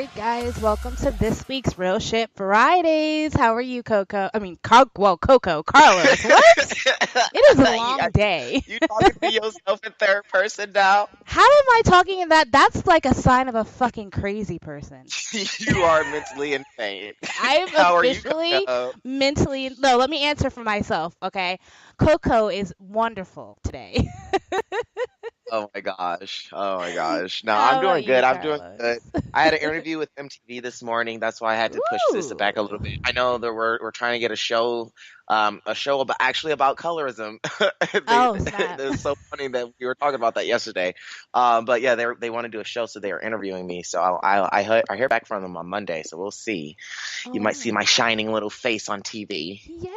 good, guys? Welcome to this week's Real Shit Fridays. How are you, Coco? I mean, Coco, Carlos. What? It is a you, long day. you talking to yourself in third person now? How am I talking in that? That's like a sign of a fucking crazy person. You are mentally insane. I'm How are you, officially Coco? mentally. No, let me answer for myself, okay? Coco is wonderful today. Oh my gosh. Oh my gosh. No, I'm How about doing good. you, I'm doing Carlos? good. I had an interview with MTV this morning. That's why I had to push this back a little bit. Ooh. I know that we're trying to get a show about actually about colorism. They Oh, snap. it's so funny that we were talking about that yesterday. But yeah, they want to do a show, so they are interviewing me. So I hear back from them on Monday. So we'll see. You might see Oh. my shining little face on TV. Yay!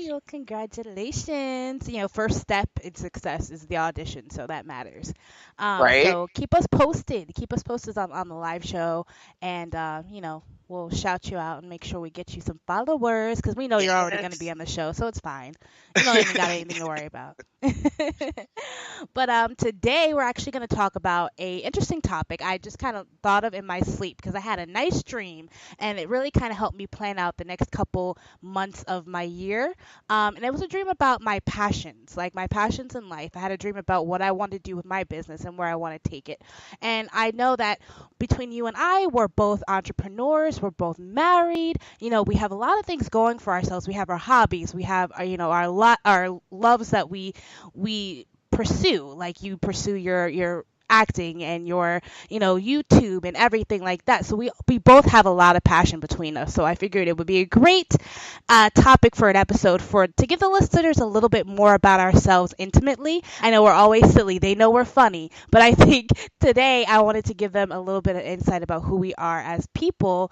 Well, congratulations. First step in success is the audition, so that matters. Right? So keep us posted. Keep us posted on the live show, and we'll shout you out and make sure we get you some followers because we know you're already going to be Yes. on the show, so it's fine. You don't even got anything to worry about. But today we're actually going to talk about a interesting topic I just kind of thought of in my sleep because I had a nice dream and it really kind of helped me plan out the next couple months of my year. And it was a dream about my passions, like my passions in life. I had a dream about what I want to do with my business and where I want to take it. And I know that between you and I, we're both entrepreneurs, we're both married. We have a lot of things going for ourselves. We have our hobbies, we have our loves that we pursue. Like you pursue your acting and your YouTube and everything like that. So we both have a lot of passion between us. So I figured it would be a great topic for an episode for to give the listeners a little bit more about ourselves intimately. I know we're always silly. They know we're funny, but I think today I wanted to give them a little bit of insight about who we are as people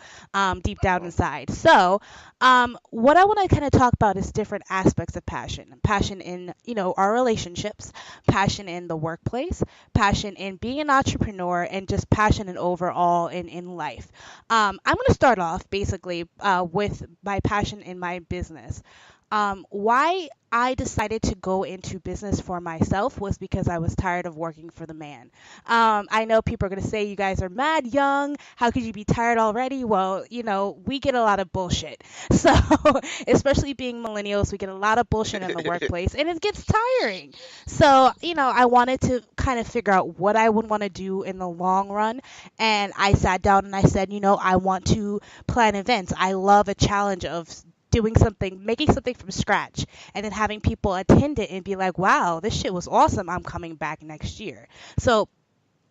deep down inside. So what I want to kind of talk about is different aspects of passion. Passion in our relationships, passion in the workplace, passion in being an entrepreneur, and just passion in overall in life. I'm going to start off basically with my passion in my business. Why I decided to go into business for myself was because I was tired of working for the man. I know people are going to say you guys are mad young. How could you be tired already? Well, we get a lot of bullshit. So, especially being millennials, we get a lot of bullshit in the workplace and it gets tiring. So, I wanted to kind of figure out what I would want to do in the long run. And I sat down and I said, I want to plan events. I love a challenge of doing something, making something from scratch, and then having people attend it and be like, wow, this shit was awesome. I'm coming back next year. So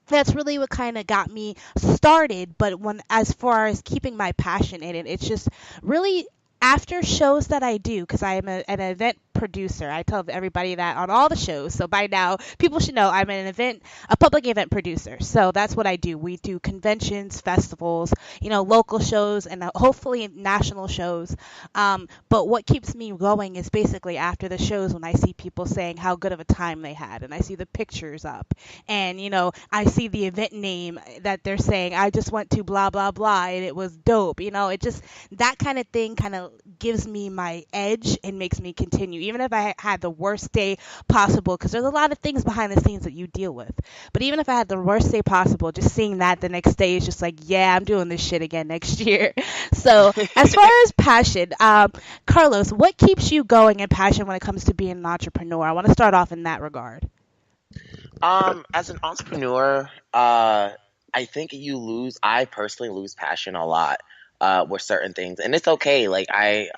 that's really what kind of got me started. But as far as keeping my passion in it, it's just really after shows that I do, because I am an event producer. I tell everybody that on all the shows. So by now, people should know I'm a public event producer. So that's what I do. We do conventions, festivals, local shows, and hopefully national shows. But what keeps me going is basically after the shows when I see people saying how good of a time they had, and I see the pictures up, and I see the event name that they're saying I just went to blah blah blah and it was dope. It just that kind of thing kind of gives me my edge and makes me continue even if I had the worst day possible, because there's a lot of things behind the scenes that you deal with. But even if I had the worst day possible, just seeing that the next day is just like, yeah, I'm doing this shit again next year. So as far as passion, Carlos, what keeps you going in passion when it comes to being an entrepreneur? I want to start off in that regard. As an entrepreneur, I think I personally lose passion a lot with certain things, and it's okay. Like I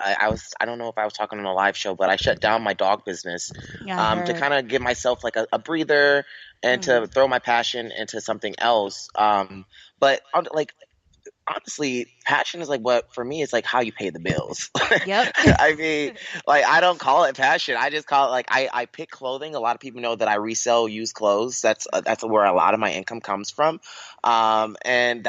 don't know if I was talking on a live show, but I shut down my dog business Yeah, I to heard. kind of give myself like a breather and Mm. to throw my passion into something else. Like honestly, passion is like what for me is like how you pay the bills. Yep. I mean, like I don't call it passion. I just call it like I pick clothing. A lot of people know that I resell used clothes. That's where a lot of my income comes from. And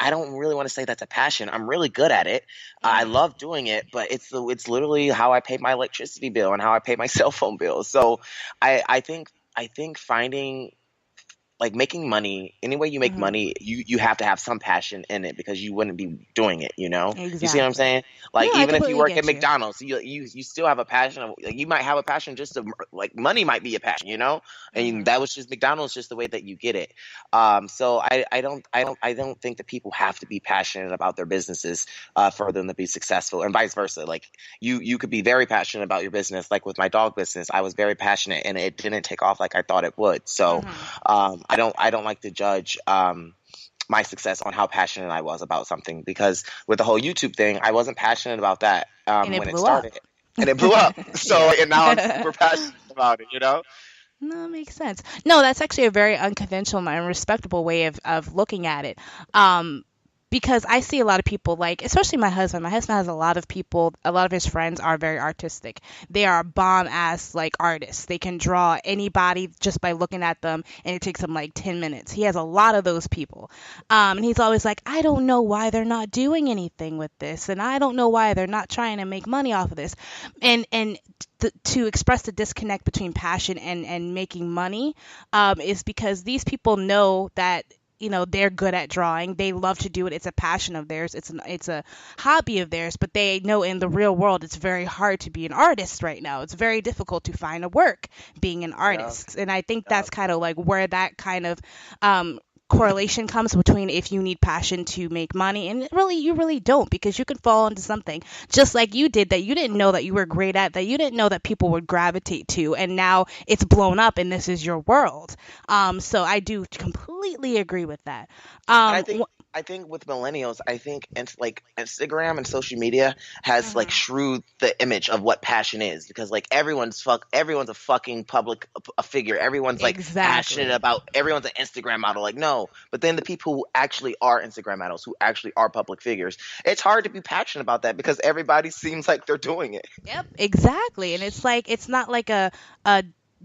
I don't really want to say that's a passion. I'm really good at it. I Mhm. love doing it, but it's literally how I pay my electricity bill and how I pay my cell phone bill. So I think finding like making money, any way you make Hmm. money, you have to have some passion in it because you wouldn't be doing it, you know? You see what I'm Exactly. saying? No, Like I even if you completely work at get you. McDonald's, you still have a passion of, like, you might have a passion just to, like, money might be a passion, you know? And Hmm. that was just McDonald's, just the way that you get it. So I don't think that people have to be passionate about their businesses for them to be successful, and vice versa. Like you could be very passionate about your business. Like with my dog business, I was very passionate and it didn't take off like I thought it would. So Hmm. I don't like to judge my success on how passionate I was about something, because with the whole YouTube thing, I wasn't passionate about that And it when it blew up. started, and it blew up. So and now I'm Yeah. super passionate about it. You know? No, that makes sense. No, that's actually a very unconventional and respectable way of looking at it. Um, because I see a lot of people, like, especially my husband. My husband has a lot of people, a lot of his friends are very artistic. They are bomb ass, like, artists. They can draw anybody just by looking at them, and it takes them like 10 minutes. He has a lot of those people. And he's always like, I don't know why they're not doing anything with this, and I don't know why they're not trying to make money off of this. And to express the disconnect between passion and making money is because these people know that they're good at drawing. They love to do it. It's a passion of theirs. It's a hobby of theirs. But they know in the real world it's very hard to be an artist right now. It's very difficult to find a work being an Yeah. artist. And I think Yeah. that's kind of like where that kind of correlation comes between if you need passion to make money, and really you really don't, because you can fall into something just like you did that you didn't know that you were great at, that you didn't know that people would gravitate to, and now it's blown up and this is your world. So I do completely agree with that. And I um think wh- I think with millennials, I think like Instagram and social media has like mhm. shrewd the image of what passion is, because like everyone's a fucking public a figure. Everyone's like passionate Exactly. about, everyone's an Instagram model. Like no, but then the people who actually are Instagram models, who actually are public figures, it's hard to be passionate about that because everybody seems like they're doing it. Yep, exactly. And it's like it's not like a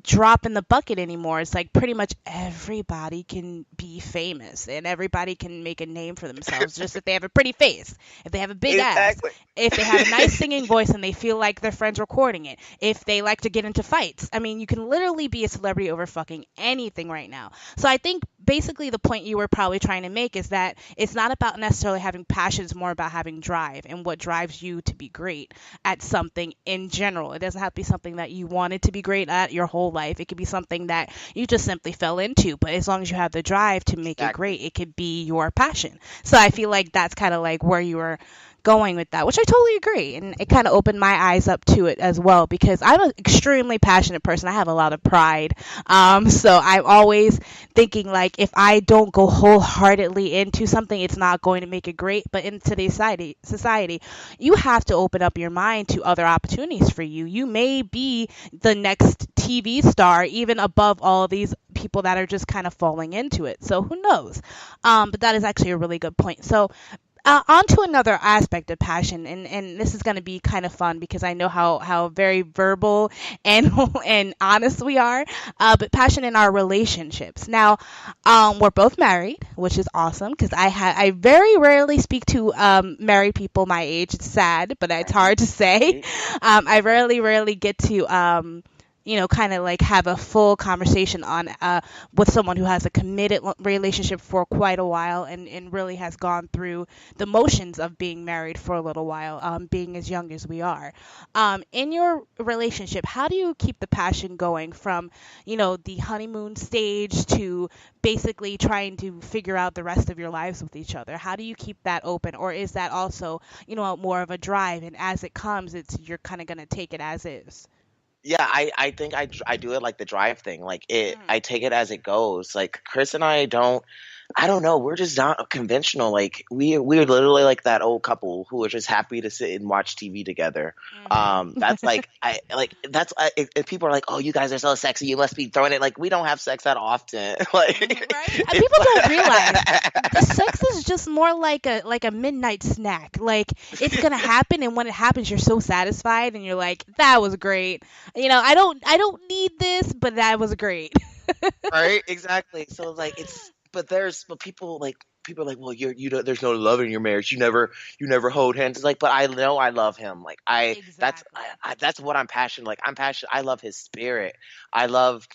drop in the bucket anymore. It's like pretty much everybody can be famous and everybody can make a name for themselves just if they have a pretty face, if they have a big ass, Exactly. if they have a nice singing voice and they feel like their friends recording it, if they like to get into fights. I mean, you can literally be a celebrity over fucking anything right now. So I think basically the point you were probably trying to make is that it's not about necessarily having passion, it's more about having drive and what drives you to be great at something in general. It doesn't have to be something that you wanted to be great at your whole life. It could be something that you just simply fell into. But as long as you have the drive to make it Exactly. great, it could be your passion. So I feel like that's kind of like where you were going with that, which I totally agree. And it kind of opened my eyes up to it as well, because I'm an extremely passionate person. I have a lot of pride. So I'm always thinking like if I don't go wholeheartedly into something, it's not going to make it great. But in today's society, you have to open up your mind to other opportunities for you. You may be the next TV star, even above all these people that are just kind of falling into it. So who knows? But that is actually a really good point. So on to another aspect of passion, and this is going to be kind of fun because I know how very verbal and and honest we are. But passion in our relationships. Now, we're both married, which is awesome because I very rarely speak to married people my age. It's sad, but it's Right. hard to say. Right. I rarely get to kind of like have a full conversation on with someone who has a committed relationship for quite a while, and really has gone through the motions of being married for a little while, being as young as we are. In your relationship, how do you keep the passion going from, the honeymoon stage to basically trying to figure out the rest of your lives with each other? How do you keep that open? Or is that also, more of a drive, and as it comes, you're kind of going to take it as is? Yeah, I think I do it like the drive thing. Like Mm. I take it as it goes. Like Chris and I don't know, we're just not conventional. Like we're literally like that old couple who are just happy to sit and watch TV together. Mhm. That's like I like that's if people are like, "Oh, you guys are so sexy. You must be throwing it." Like we don't have sex that often. Like Right? And it's people don't realize the like sex is just more like a midnight snack. Like it's gonna happen, and when it happens, you're so satisfied, and you're like, "That was great." I don't need this, but that was great. right? Exactly. So like it's but people are like, well, you don't, there's no love in your marriage. You never hold hands. It's like, but I know I love him. Like Exactly. that's what I'm passionate. Like I'm passionate. I love his spirit. I love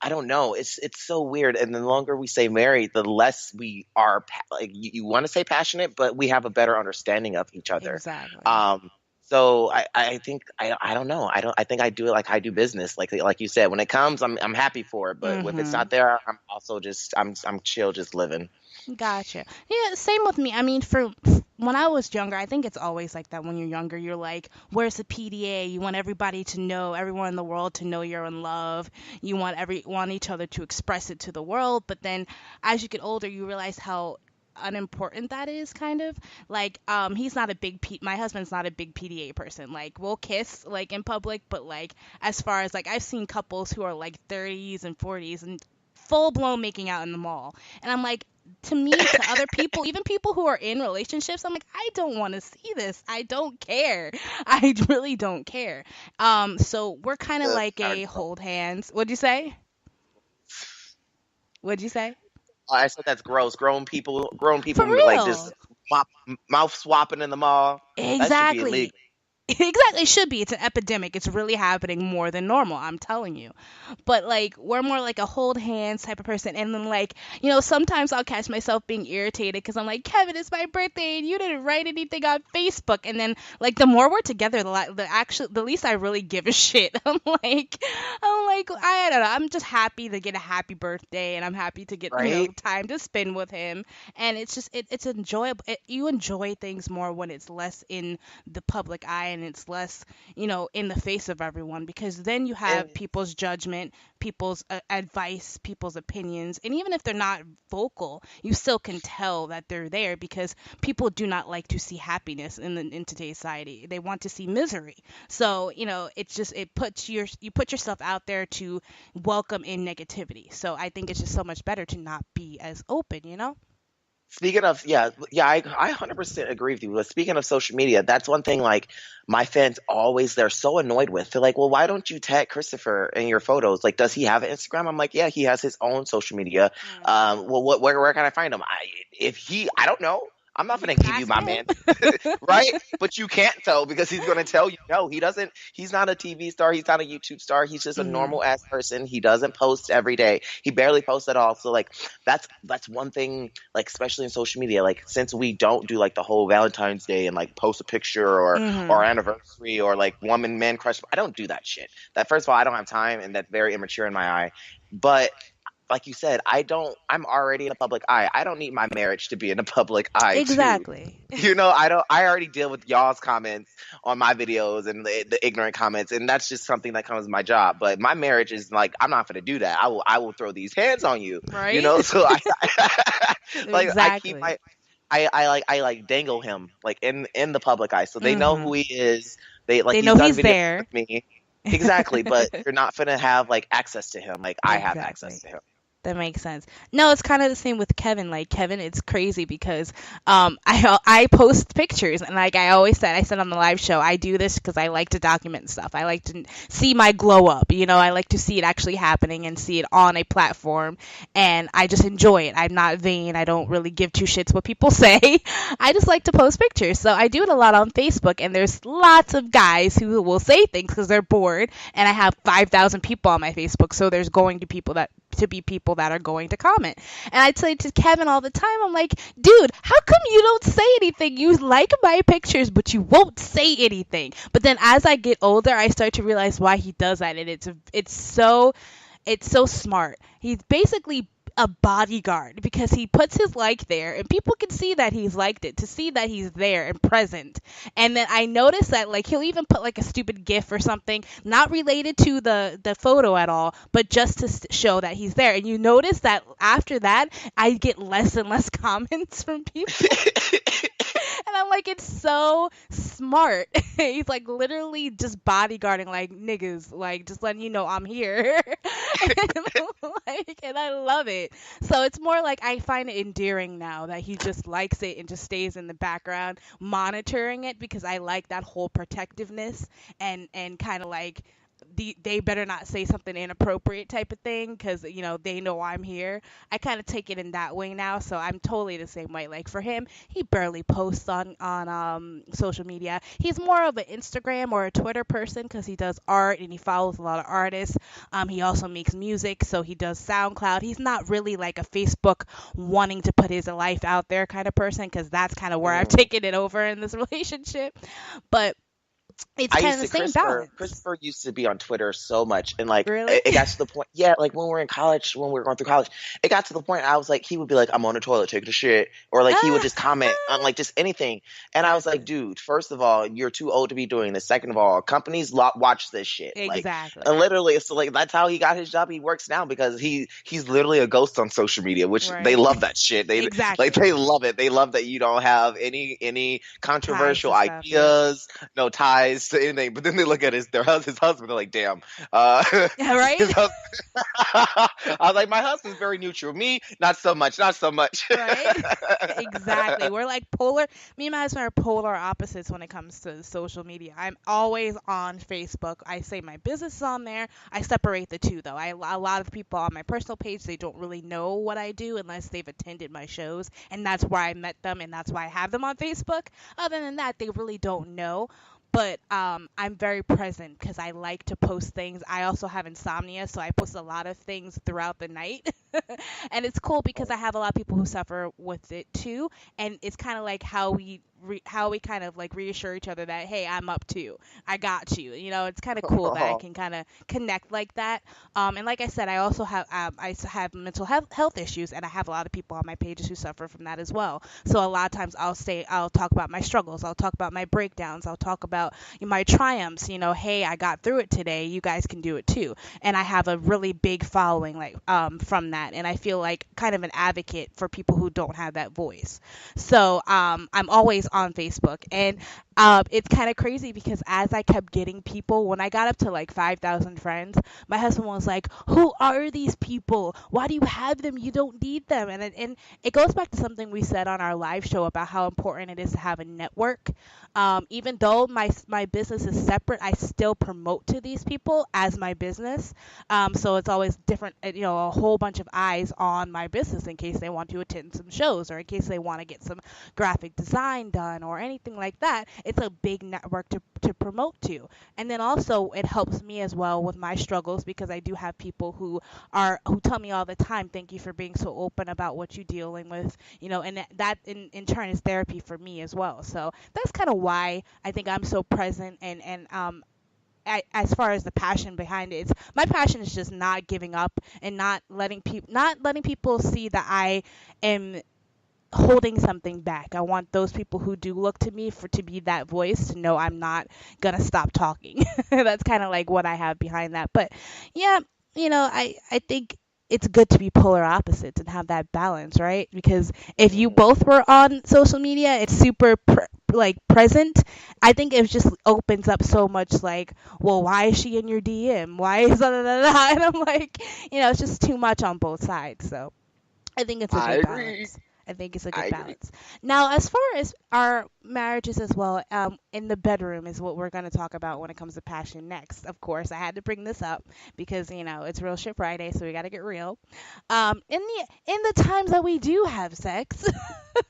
I don't know. It's so weird. And the longer we say married, the less we are like you want to say passionate, but we have a better understanding of each other. Exactly. Um, so I think I don't know. I think I do it like I do business. Like you said, when it comes, I'm happy for it. But if it's Mm-hmm. not there, I'm also just I'm chill, just living. Gotcha. Yeah, same with me. I mean, for when I was younger, I think it's always like that when you're younger. You're like, where's the PDA? You want everybody to know, everyone in the world to know you're in love. You want want each other to express it to the world. But then as you get older, you realize how unimportant that is, kind of. Like, he's not a big my husband's not a big PDA person. Like, we'll kiss like in public, but like as far as like I've seen couples who are like 30s and 40s and full blown making out in the mall. And I'm like, to me, to other people, even people who are in relationships, I'm like, I don't want to see this. I don't care. I really don't care. So we're kind of like I a hold hands. What'd you say? What'd you say? said that's gross. Grown For people like just real. mouth, mouth swapping in the mall. That should be Exactly. illegal. Exactly, it should be. It's an epidemic. It's really happening more than normal, I'm telling you. But like we're more like a hold hands type of person, and then like, sometimes I'll catch myself being irritated because I'm like, Kevin, it's my birthday and you didn't write anything on Facebook. And then like the more we're together, the least I really give a shit. I'm like I don't know, I'm just happy to get a happy birthday, and I'm happy to get Right? time to spend with him. And it's just it's enjoyable. You enjoy things more when it's less in the public eye, and it's less, in the face of everyone, because then you And have people's judgment, people's advice, people's opinions. And even if they're not vocal, you still can tell that they're there, because people do not like to see happiness in today's society. They want to see misery. So, it's just, you put yourself out there to welcome in negativity. So I think it's just so much better to not be as open. speaking of, yeah, I 100% agree with you. But speaking of social media, that's one thing like my fans always they're so annoyed with. They're like, well, why don't you tag Christopher in your photos? Like, does he have an Instagram? I'm like, yeah, he has his own social media. Hmm. Well, where can I find him? I don't know. I'm not You gonna can give you ask my him. man, right? But you can't tell because he's gonna tell you no. He doesn't. He's not a TV star. He's not a YouTube star. He's just a Hmm. normal ass person. He doesn't post every day. He barely posts at all. So like, that's one thing. Like especially in social media. Like since we don't do like the whole Valentine's Day and like post a picture or Hmm. anniversary or like woman man crush. I don't do that shit. That first of all, I don't have time, and that's very immature in my eye. But like you said, I'm already in the public eye. I don't need my marriage to be in the public eye too. Exactly. I already deal with y'all's comments on my videos and the ignorant comments, and that's just something that comes with my job. But my marriage is like, I'm not going to do that. I will throw these hands on you, Right? so like, I keep Exactly. I like dangle him like in the public eye, so they know Hmm. who he is. They like They he's know done he's videos there. with me. Exactly, but you're not gonna have like access to him like I have access Exactly. to him. That makes sense. No, it's kind of the same with Kevin. Like Kevin, it's crazy because I post pictures, and like I said on the live show, I do this because I like to document stuff. I like to see my glow up. I like to see it actually happening and see it on a platform, and I just enjoy it. I'm not vain. I don't really give two shits what people say. I just like to post pictures. So I do it a lot on Facebook, and there's lots of guys who will say things because they're bored, and I have 5,000 people on my Facebook, so there's going to be people that are going to comment. And I say to Kevin all the time, I'm like, dude, how come you don't say anything? You like my pictures, but you won't say anything. But then as I get older, I start to realize why he does that, and it's so smart. He's basically a bodyguard because he puts his like there, and people can see that he's liked it, to see that he's there and present. And then I notice that like he'll even put like a stupid gif or something not related to the photo at all, but just to show that he's there. And you notice that after that I get less and less comments from people. And I'm like, it's so smart. He's like literally just bodyguarding like niggas, like just letting you know I'm here. And I love it. So it's more like I find it endearing now that he just likes it and just stays in the background monitoring it, because I like that whole protectiveness and kind of like they better not say something inappropriate type of thing because they know I'm here. I kind of take it in that way now, so I'm totally the same way. Like for him, he barely posts on social media. He's more of an Instagram or a Twitter person because he does art and he follows a lot of artists. He also makes music, so he does SoundCloud. He's not really like a Facebook wanting to put his life out there kind of person because that's kind of where I've Mhm. taken it over in this relationship. But it's I kind of used the to same Christopher. balance. Christopher used to be on Twitter so much, and like Really? it got to the point. Yeah, like when we were in college, when we were going through college, it got to the point. I was like, he would be like, "I'm on the toilet taking a shit," or like he would just comment on like just anything, and I was like, "Dude, first of all, you're too old to be doing this. Second of all, companies watch this shit. Like, Exactly. and literally, so like that's how he got his job. He works now because he's literally a ghost on social media, which they Right. love that shit. They like Exactly. they love it. They love that you don't have any Ties controversial to stuff. Yep. ideas, no ties to anything. But then they look at his husband. They're like, damn. Yeah. Right. His husband. I was like, my husband's very neutral. Me, not so much. Not so much. Right. Exactly. We're like polar. Me and my husband are polar opposites when it comes to social media. I'm always on Facebook. I say my business is on there. I separate the two though. A lot of people on my personal page, they don't really know what I do unless they've attended my shows, and that's where I met them, and that's why I have them on Facebook. Other than that, they really don't know. But I'm very present because I like to post things. I also have insomnia, so I post a lot of things throughout the night. And it's cool because I have a lot of people who suffer with it too, and it's kind of like how we kind of like reassure each other that hey, I'm up too, I got you. It's kind of cool that I Oh, can kind of connect like that. And like I said, I also have have mental health issues, and I have a lot of people on my pages who suffer from that as well. So a lot of times I'll talk about my struggles, I'll talk about my breakdowns, I'll talk about my triumphs. Hey, I got through it today, you guys can do it too. And I have a really big following like from that, and I feel like kind of an advocate for people who don't have that voice. So I'm always on Facebook, and it's kind of crazy because as I kept getting people, when I got up to like 5,000 friends, my husband was like, "Who are these people? Why do you have them? You don't need them." And it goes back to something we said on our live show about how important it is to have a network. Even though my business is separate, I still promote to these people as my business. So it's always different, a whole bunch of eyes on my business in case they want to attend some shows or in case they want to get some graphic design done or anything like that. It's a big network to promote to. And then also it helps me as well with my struggles because I do have people who tell me all the time, thank you for being so open about what you're dealing with, and that in turn is therapy for me as well. So that's kind of why I think I'm so present and as far as the passion behind it, my passion is just not giving up and not letting people see that I am holding something back. I want those people who do look to me for to be that voice to know I'm not gonna stop talking. That's kind of like what I have behind that. But yeah, I think it's good to be polar opposites and have that balance, right? Because if you mhm. both were on social media, it's super like present. I think it just opens up so much like, well, why is she in your DM? Why is da da da da? And I'm like, it's just too much on both sides. So I think it's a I good agree. balance. I think it's a I good agree. balance. Now, as far as our marriages as well, in the bedroom is what we're going to talk about when it comes to passion next. Of course, I had to bring this up because it's Real Shit Friday, so we got to get real. In the times that we do have sex,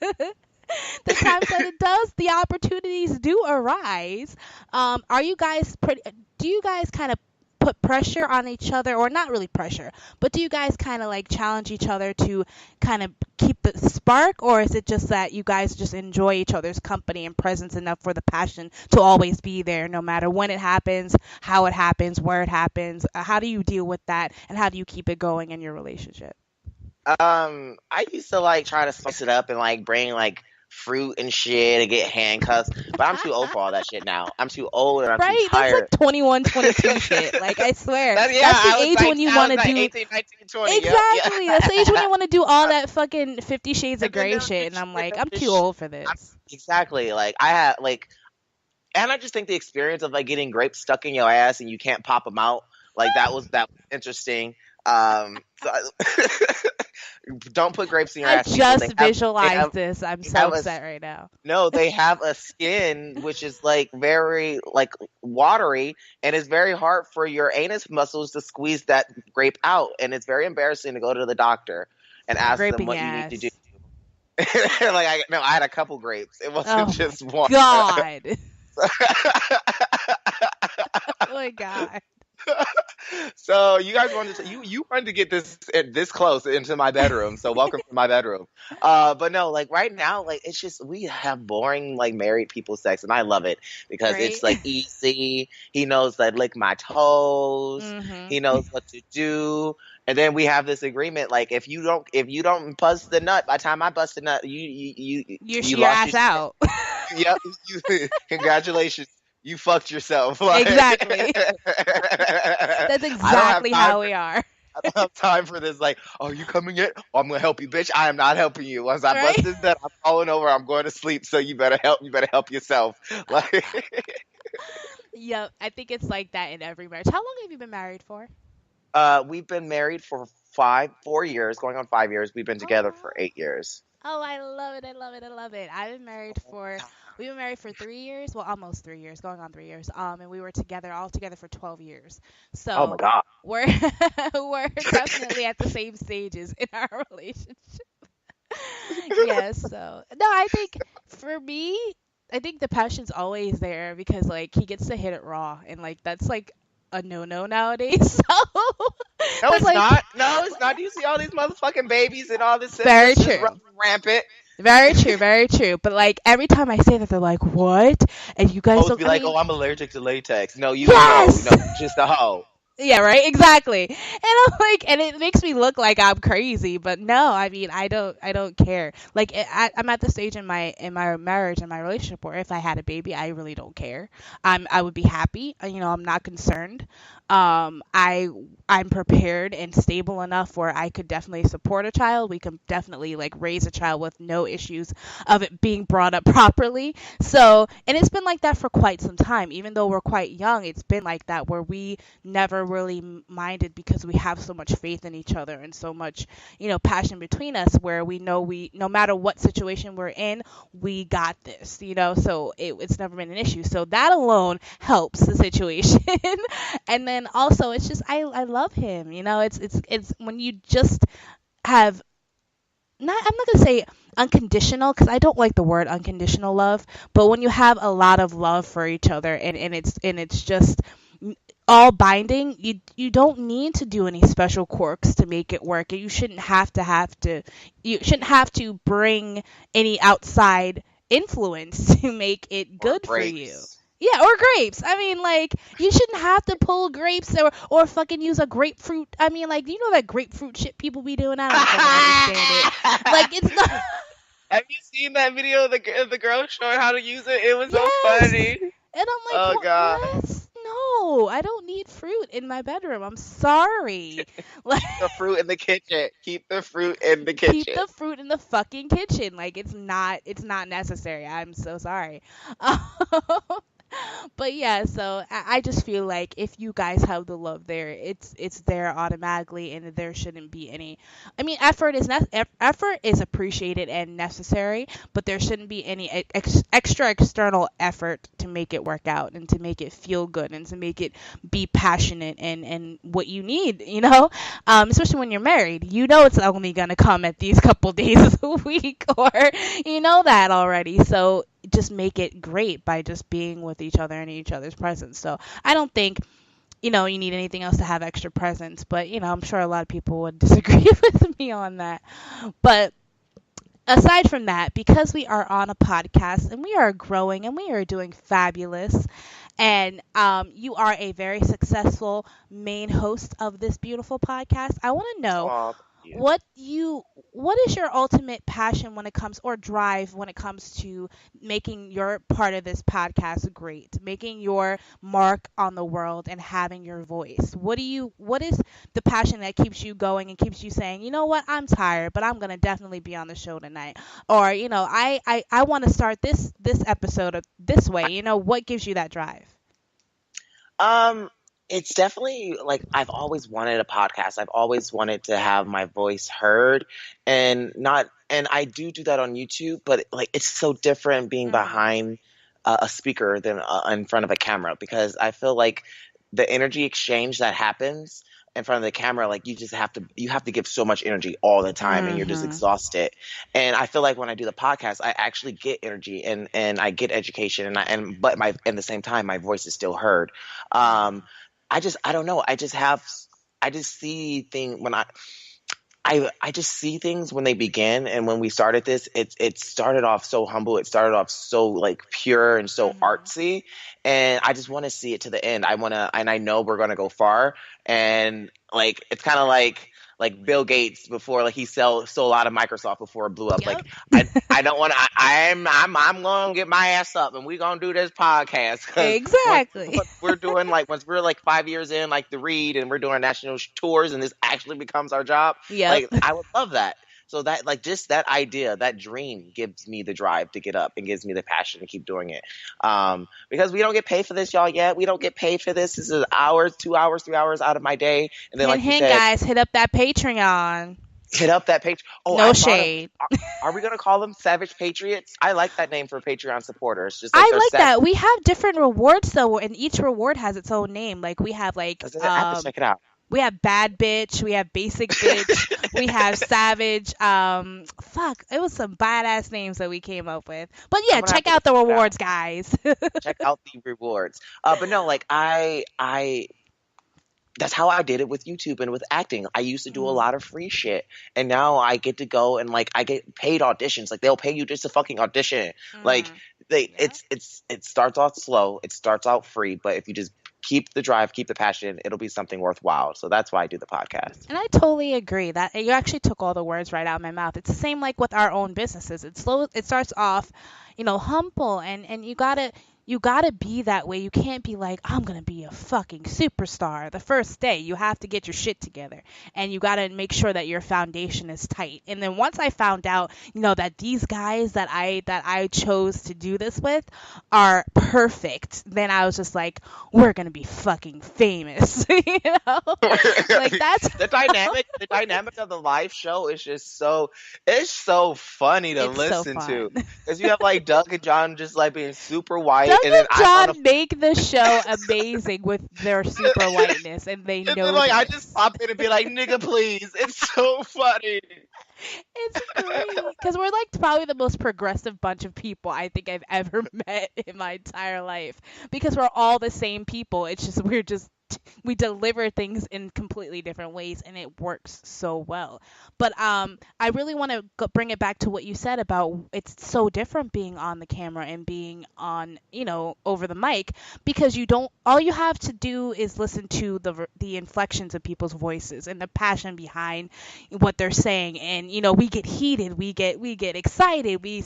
the times that the opportunities do arise. Are you guys pretty? Do you guys kind of put pressure on each other, or not really pressure, but do you guys kind of like challenge each other to kind of keep the spark, or is it just that you guys just enjoy each other's company and presence enough for the passion to always be there, no matter when it happens, how it happens, where it happens? How do you deal with that, and how do you keep it going in your relationship? I used to like try to spice it up and like bring like fruit and shit and get handcuffs, but I'm too old for all that shit now. I'm too old and I'm too Right? That's like tired. 21, 22 shit. Like, I swear. Yeah, That's the I was age like when you I want was to like do. 18, 19, 20. Yep, yeah. Exactly. That's the age when you want to do all that fucking 50 Shades of And then Grey there's shit. And this I'm shit like, of I'm too this. old for I'm, this. exactly. Like I had like, and I just think the experience of like getting grapes stuck in your ass and you can't pop them out, like that was interesting. So don't put grapes in your I ass, people. just They visualized have this. I'm they so have a upset right now. no, they have a skin which is like very like watery, and it's very hard for your anus muscles to squeeze that grape out, and it's very embarrassing to go to the doctor and For ask them graping what you need to do. ass. Like I had a couple grapes. It wasn't Oh my just one. god. Oh my god. So you guys wanted to you wanted to get this close into my bedroom. So welcome to my bedroom. But no, like right now, like it's just we have boring like married people sex, and I love it because Right? it's like easy. He knows that lick my toes. Mhm. He knows what to do. And then we have this agreement, like if you don't bust the nut, by the time I bust the nut, You you your lost your ass shit. out. Yep. Congratulations. You fucked yourself. Like, Exactly. That's I don't have exactly time how for we are. I don't have time for this. Like, oh, you coming yet? Oh, I'm gonna help you, bitch. I am not helping you. Once I Right? bust this nut, I'm falling over. I'm going to sleep. So you better help. You better help yourself. Like, Yep. I think it's like that in every marriage. How long have you been married for? we've been married for 4 years, going on 5 years. We've been Oh together for wow. 8 years. Oh, I love it. I love it. I love it. We've been married for 3 years. Well, almost 3 years, going on 3 years. And we were all together for 12 years. Oh my So god. we're we're definitely at the same stages in our relationship. Yes. So no, I think for me, I think the passion's always there because like he gets to hit it raw, and like that's like a no nowadays. So No, that's it's like not. No, it's not. Do you see all these motherfucking babies and all this very syphilis just true. running rampant? Very true, very true. But like every time I say that, they're like, "What?" And you guys Supposed to don't. be I like, mean, oh, I'm allergic to latex. No, yes. no, you just a hoe. Yeah, right. Exactly. And I'm like, and it makes me look like I'm crazy, but no. I mean, I don't care. Like, I'm at the stage in my marriage and my relationship where if I had a baby, I really don't care. I would be happy. You know, I'm not concerned. I'm prepared and stable enough where I could definitely support a child. We can definitely like raise a child with no issues of it being brought up properly. So, and it's been like that for quite some time. Even though we're quite young, it's been like that where we never really minded because we have so much faith in each other and so much, passion between us where we know no matter what situation we're in, we got this, so it's never been an issue. So that alone helps the situation. And then also it's just I love him, it's when you just have not I'm not gonna say unconditional because I don't like the word unconditional love, but when you have a lot of love for each other and it's just all binding, you don't need to do any special quirks to make it work. You shouldn't have to bring any outside influence to make it Or good for you. grapes. Yeah, or grapes. I mean, like, you shouldn't have to pull grapes or fucking use a grapefruit. I mean, like, you know that grapefruit shit people be doing? I don't fucking understand it. Like, it's not. Have you seen that video of the girl showing how to use it? It was so Yes. funny. And I'm like, Oh what? god. What? No, I don't need fruit in my bedroom. I'm sorry. Like, The fruit in the kitchen. Keep the fruit in the keep kitchen. the fruit in the fucking kitchen. Like, it's not necessary. I'm so sorry. But yeah, so I just feel like if you guys have the love there, it's there automatically, and there shouldn't be any. I mean, effort is appreciated and necessary, but there shouldn't be any extra external effort to make it work out and to make it feel good and to make it be passionate and what you need, especially when you're married. You know it's only gonna come at these couple days a week, or you know that already. So just make it great by just being with each other and in each other's presence. So I don't think, you need anything else to have extra presence, but I'm sure a lot of people would disagree with me on that. But aside from that, because we are on a podcast and we are growing and we are doing fabulous, and you are a very successful main host of this beautiful podcast, I want to know Oh, thank you. what you what is your ultimate passion when it comes or drive when it comes to making your part of this podcast great, making your mark on the world and having your voice? What is the passion that keeps you going and keeps you saying, you know what, I'm tired, but I'm gonna definitely be on the show tonight, or I want to start this episode of this way. What gives you that drive? Um, It's definitely like I've always wanted a podcast. I've always wanted to have my voice heard, and not and I do that on YouTube, but like it's so different being Mhm. behind a speaker than in front of a camera, because I feel like the energy exchange that happens in front of the camera, like you have to give so much energy all the time, and you're just Mhm. exhausted. And I feel like when I do the podcast, I actually get energy, and I get education, and but my in the same time my voice is still heard. Um, Mhm. I don't know. I just see things when I just see things when they begin, and when we started this, it started off so humble. It started off so like pure and so Mhm. artsy, and I just want to see it to the end. I want to, and I know we're gonna go far. And like it's kind of like Bill Gates before, like he sold out of Microsoft before it blew up. Like Yep. I don't want to. I'm gonna get my ass up, and we're gonna do this podcast because Exactly. once we're doing like once we're like 5 years in, like the read, and we're doing national tours, and this actually becomes our job, Yep. like I would love that. So that like just that idea, that dream gives me the drive to get up and gives me the passion to keep doing it. Because we don't get paid for this, y'all. Yet we don't get paid for this. This is hours, 2 hours, 3 hours out of my day, and then Hint, like you hint, said, guys, hit up that Patreon. hit up that page. Oh, No I thought of. shade. Are we gonna call them Savage Patriots? I like that name for Patreon supporters. Just like I they're like savage. that. We have different rewards though, and each reward has its own name. Like we have I have to check it out. we have bad bitch, we have basic bitch, we have savage. Fuck, it was some badass names that we came up with. But I'm yeah, gonna have check to go out the check it out. rewards, guys. Check out the rewards. But no, like I that's how I did it with YouTube and with acting. I used to do a lot of Mhm. free shit, and now I get to go and like I get paid auditions. Like they'll pay you just to fucking audition. Like Mhm. Yeah. it starts off slow, it starts out free, but if you just keep the drive, keep the passion, it'll be something worthwhile. So that's why I do the podcast. And I totally agree that you actually took all the words right out of my mouth. It's the same like with our own businesses. It's slow. It starts off, humble, and you gotta be that way. You can't be like, I'm gonna be a fucking superstar the first day. You have to get your shit together, and you gotta make sure that your foundation is tight. And then once I found out, that these guys that I chose to do this with are perfect, then I was just like, we're gonna be fucking famous, like that's The dynamic of the live show is just it's so funny to it's so listen to, fun. because you have like Doug and John just like being super white, Doug and then and I'm on a. John make the show amazing with their super whiteness, and they And then know like I just this. pop in and be like, nigga, please. It's so funny. It's great because we're like probably the most progressive bunch of people I think I've ever met in my entire life because we're all the same people. It's just we deliver things in completely different ways and it works so well. But I really want to bring it back to what you said about it's so different being on the camera and being on, over the mic because you don't all you have to do is listen to the inflections of people's voices and the passion behind what they're saying, and we get heated, we get excited, we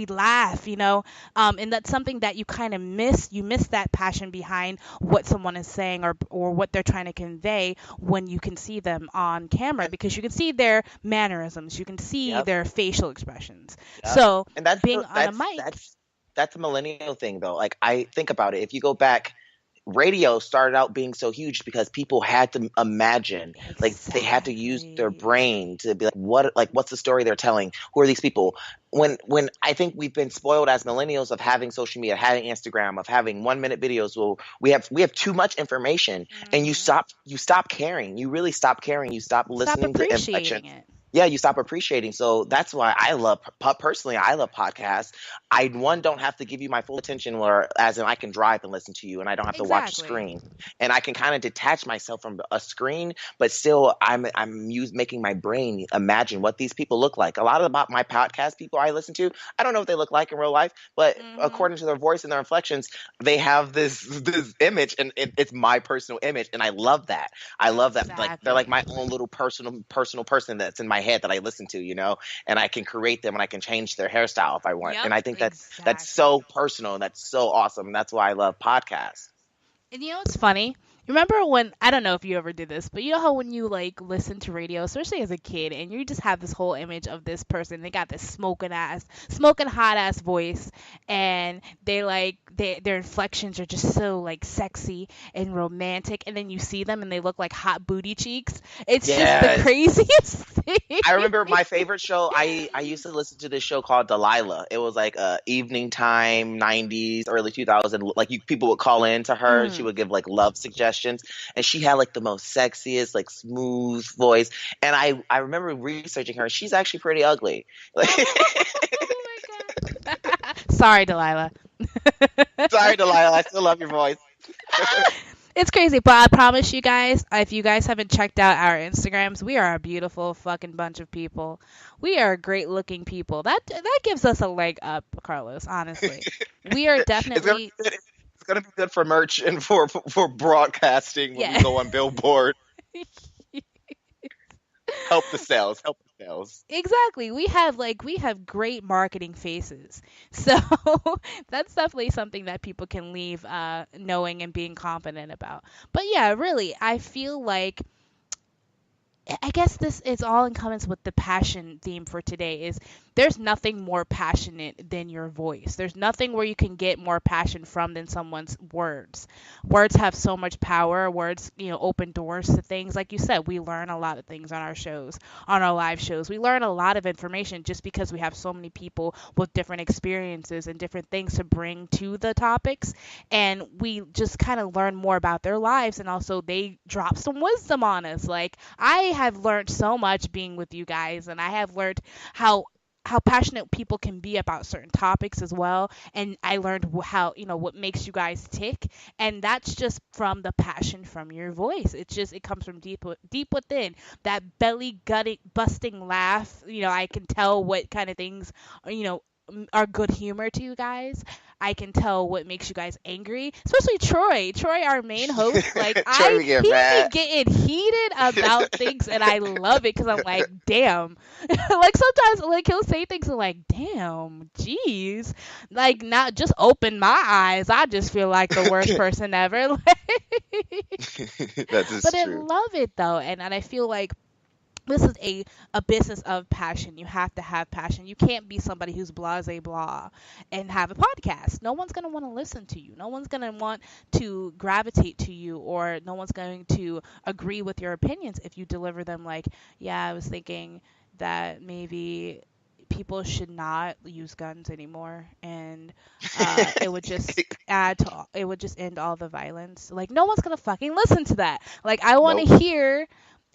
laugh, and that's something that you kind of miss that passion behind what someone is saying or what they're trying to convey when you can see them on camera And because you can see their mannerisms, you can see yep, their facial expressions. yep. So And being on a mic. that's a millennial thing though. Like I think about it. If you go back, radio started out being so huge because people had to imagine, like they had to use their Exactly. brain to be like what's the story they're telling, who are these people. When I think we've been spoiled as millennials of having social media, having Instagram, of having 1 minute videos. Well, we have too much information, and Hmm. you stop caring, you really stop caring, you stop Stop listening to appreciating inflections. it. Yeah, you stop appreciating. So that's why personally, I love podcasts. I one don't have to give you my full attention, where as in I can drive and listen to you, and I don't have to watch a Exactly. screen, and I can kind of detach myself from a screen, but still making my brain imagine what these people look like. A lot of about my podcast people I listen to, I don't know what they look like in real life, but Hmm. according to their voice and their inflections, they have this image, and it's my personal image, and I love that. I love that. Like they're like Exactly. my own little personal person that's in my head that I listen to, and I can create them, and I can change their hairstyle if I want. Yep, And I think that's exactly. so personal, and that's so awesome. And that's why I love podcasts. And what's funny? Remember when I don't know if you ever did this, but you know how when you like listen to radio, especially as a kid, and you just have this whole image of this person, they got this smoking hot ass voice, and their inflections are just so like sexy and romantic, and then you see them and they look like hot booty cheeks. It's just the Yes. craziest thing. I remember my favorite show. I used to listen to this show called Delilah. It was like evening time, 90s, early 2000. Like people would call in to her and she Mm. would give like love suggestions. And she had like the most sexiest, like smooth voice. And I remember researching her. She's actually pretty ugly. Like, Oh my god. Sorry, Delilah. sorry, Delilah. I still love your voice. It's crazy, but I promise you guys, if you guys haven't checked out our Instagrams, we are a beautiful fucking bunch of people. We are great looking people. That gives us a leg up, Carlos, honestly. We are It's gonna definitely be good. It's gonna be good for merch and for broadcasting when we yeah. go on Billboard. Help the sales. Help the sales. Exactly. We have great marketing faces. So that's definitely something that people can leave knowing and being confident about. But yeah, really, I feel like I guess this is all in common with the passion theme for today is there's nothing more passionate than your voice. There's nothing where you can get more passion from than someone's words. Words have so much power. Words, open doors to things. Like you said, we learn a lot of things on our shows, on our live shows. We learn a lot of information just because we have so many people with different experiences and different things to bring to the topics, and we just kind of learn more about their lives, and also they drop some wisdom on us. Like I have learned so much being with you guys, and I have learned how passionate people can be about certain topics as well, and I learned how what makes you guys tick, and that's just from the passion from your voice. It comes from deep within, that belly gutting busting laugh. I can tell what kind of things you know are good humor to you guys. I can tell what makes you guys angry, especially Troy. Troy, our main host, like Try I to get he be mad. getting heated about things, and I love it because I'm like, damn. Like sometimes, like he'll say things and like, damn, jeez, like not just open my eyes. I just feel like the worst person ever. That is But I true. love it though, and I feel like this is a business of passion. You have to have passion. You can't be somebody who's blase blah and have a podcast. No one's going to want to listen to you. No one's going to want to gravitate to you, or no one's going to agree with your opinions if you deliver them like, yeah, I was thinking that maybe people should not use guns anymore, and it would just it would just end all the violence. Like no one's going to fucking listen to that. Like Nope.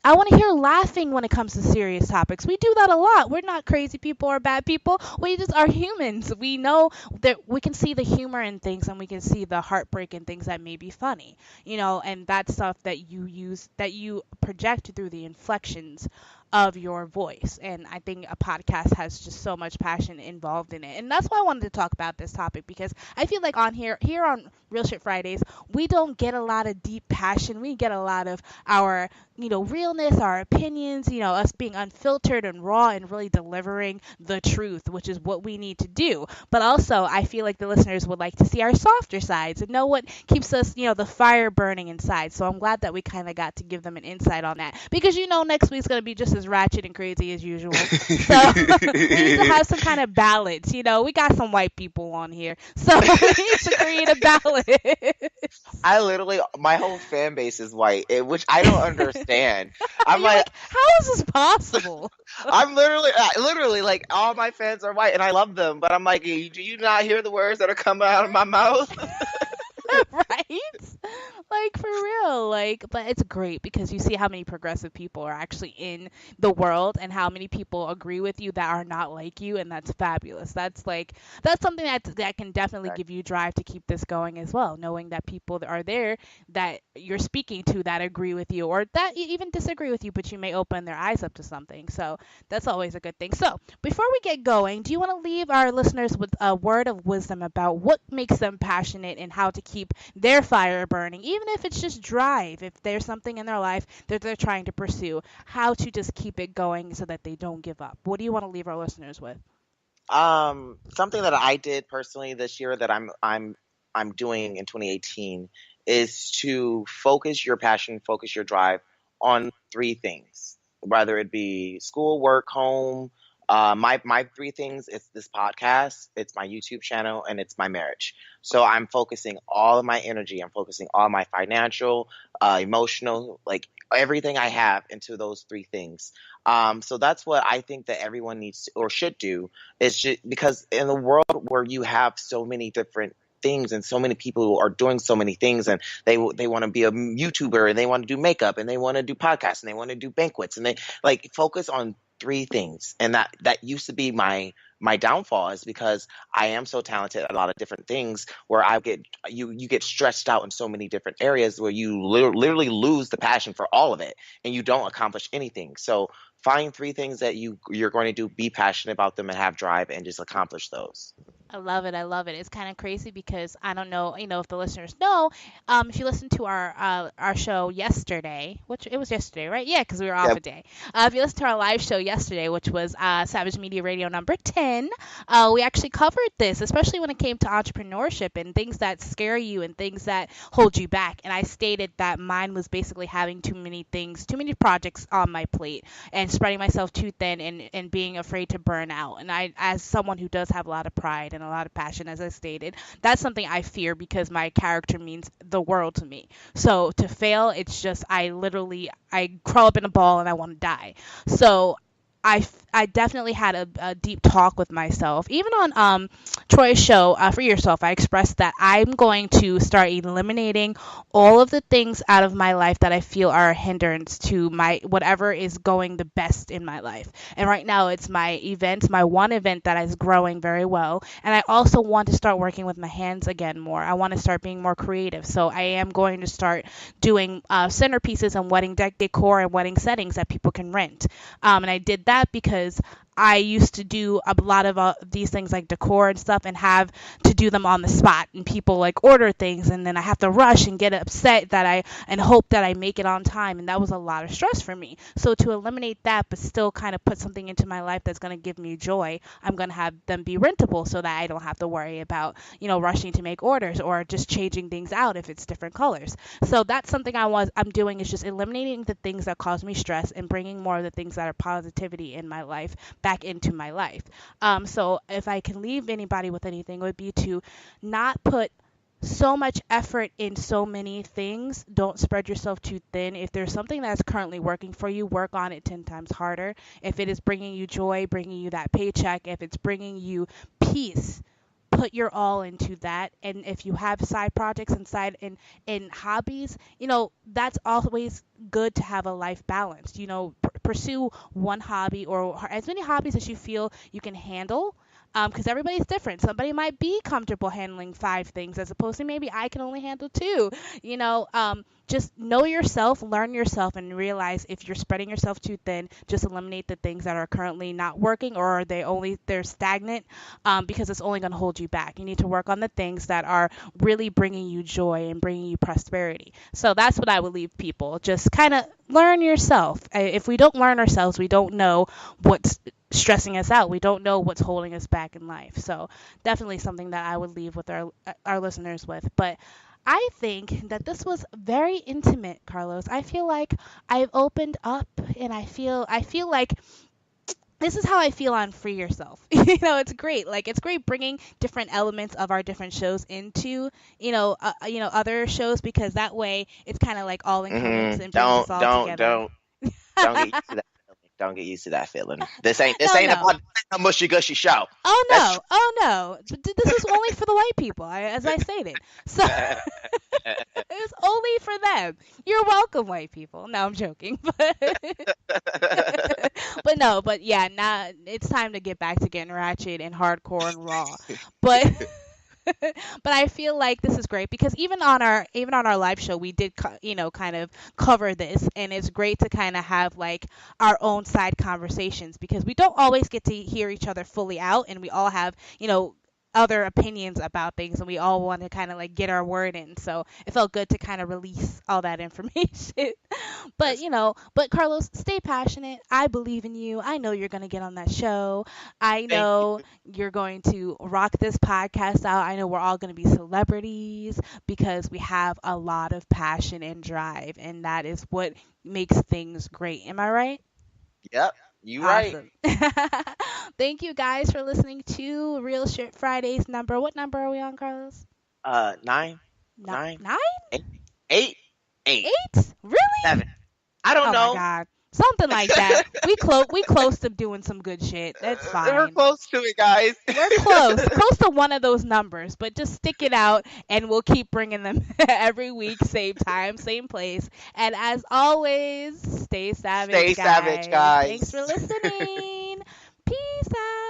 I want to hear laughing when it comes to serious topics. We do that a lot. We're not crazy people or bad people. We just are humans. We know that we can see the humor in things, and we can see the heartbreak in things that may be funny. And that's stuff that you use, that you project through the inflections of your voice. And I think a podcast has just so much passion involved in it. And that's why I wanted to talk about this topic, because I feel like on here on Real Shit Fridays, we don't get a lot of deep passion. We get a lot of our realness, our opinions, us being unfiltered and raw and really delivering the truth, which is what we need to do. But also, I feel like the listeners would like to see our softer sides and know what keeps us, the fire burning inside. So I'm glad that we kind of got to give them an insight on that, because next week's going to be just as ratchet and crazy as usual. So we need to have some kind of balance. We got some white people on here, so we need to create a balance. I literally, my whole fan base is white, which I don't understand. I'm You're like, like, how is this possible? I'm literally like all my fans are white and I love them, but I'm like, do you not hear the words that are coming out of my mouth? Right? Like for real. Like, but it's great because you see how many progressive people are actually in the world, and how many people agree with you that are not like you, and that's fabulous. That's something that can definitely give you drive to keep this going as well, knowing that people that are there that you're speaking to that agree with you, or that even disagree with you, but you may open their eyes up to something. So that's always a good thing. So before we get going, do you want to leave our listeners with a word of wisdom about what makes them passionate and how to keep their fire burning, even if it's just drive, if there's something in their life that they're trying to pursue, how to just keep it going so that they don't give up? What do you want to leave our listeners with? Something that I did personally this year that I'm doing in 2018 is to focus your passion, focus your drive on three things, whether it be school, work, home, My three things: it's this podcast, it's my YouTube channel, and it's my marriage. So I'm focusing all of my energy. I'm focusing all my financial, emotional, like everything I have into those three things. So that's what I think that everyone needs to, or should do, is just because in the world where you have so many different things and so many people who are doing so many things, and they want to be a YouTuber, and they want to do makeup, and they want to do podcasts, and they want to do banquets, and they like focus on three things. And that used to be my downfall, is because I am so talented at a lot of different things, where I get you get stretched out in so many different areas, where you literally lose the passion for all of it, and you don't accomplish anything. So find three things that you're going to do, be passionate about them, and have drive, and just accomplish those. I love it. I love it. It's kind of crazy because I don't know, if the listeners know, if you listened to our show yesterday, which it was yesterday, right? Yeah, because we were off Yep. a day. If you listened to our live show yesterday, which was Savage Media Radio number 10, we actually covered this, especially when it came to entrepreneurship and things that scare you and things that hold you back. And I stated that mine was basically having too many things, too many projects on my plate, and spreading myself too thin, and being afraid to burn out. And I, as someone who does have a lot of pride and a lot of passion, as I stated, that's something I fear because my character means the world to me. So to fail, it's just I crawl up in a ball and I want to die. So I definitely had a deep talk with myself. Even on Troy's show, For Yourself, I expressed that I'm going to start eliminating all of the things out of my life that I feel are a hindrance to my whatever is going the best in my life. And right now it's my events, my one event that is growing very well. And I also want to start working with my hands again more. I want to start being more creative. So I am going to start doing centerpieces and wedding decor and wedding settings that people can rent. And I did that because I used to do a lot of these things like decor and stuff, and have to do them on the spot, and people like order things, and then I have to rush and get upset that I and hope that I make it on time, and that was a lot of stress for me. So to eliminate that but still kind of put something into my life that's going to give me joy, I'm going to have them be rentable so that I don't have to worry about, rushing to make orders or just changing things out if it's different colors. So that's something I'm doing, is just eliminating the things that cause me stress and bringing more of the things that are positivity in my life back into my life. So if I can leave anybody with anything, it would be to not put so much effort in so many things. Don't spread yourself too thin. If there's something that's currently working for you, work on it 10 times harder. If it is bringing you joy, bringing you that paycheck, if it's bringing you peace, put your all into that. And if you have side projects and side in hobbies, that's always good to have a life balance. Pursue one hobby or as many hobbies as you feel you can handle, because everybody's different. Somebody might be comfortable handling five things as opposed to maybe I can only handle two. Just know yourself, learn yourself, and realize if you're spreading yourself too thin, just eliminate the things that are currently not working, or are they're stagnant, because it's only going to hold you back. You need to work on the things that are really bringing you joy and bringing you prosperity. So that's what I would leave people. Just kind of learn yourself. If we don't learn ourselves, we don't know what's stressing us out. We don't know what's holding us back in life. So definitely something that I would leave with our listeners with. But I think that this was very intimate, Carlos. I feel like I've opened up, and I feel like this is how I feel on Free Yourself. It's great. Like, it's great bringing different elements of our different shows into, other shows, because that way it's kind of like all encompassing and brings us all together. Don't get used to that feeling. Don't get used to that feeling. This No, ain't no. about a mushy gushy show. Oh That's no, oh no. This is only for the white people, as I stated. So it's only for them. You're welcome, white people. No, I'm joking, but no, but yeah, now it's time to get back to getting ratchet and hardcore and raw. But but I feel like this is great because even on our live show we did kind of cover this, and it's great to kind of have like our own side conversations because we don't always get to hear each other fully out, and we all have other opinions about things, and we all want to kind of like get our word in. So it felt good to kind of release all that information. But but Carlos, stay passionate. I believe in you. I know you're going to get on that show. I thank know you. you're going to rock this podcast out. I know we're all going to be celebrities because we have a lot of passion and drive, and that is what makes things great. Am I right? Yep. You right. Awesome. Thank you guys for listening to Real Shit Fridays number. What number are we on, Carlos? Nine, No, nine, 9? eight, eight, eight, 8? Really? 7. I don't Oh my know. god. Something like that. We close to doing some good shit. That's We're fine. close to it, guys. We're close. Close to one of those numbers, but just stick it out and we'll keep bringing them every week, same time, same place. And as always, stay savage, Stay savage, guys. Thanks guys. for listening. Peace out.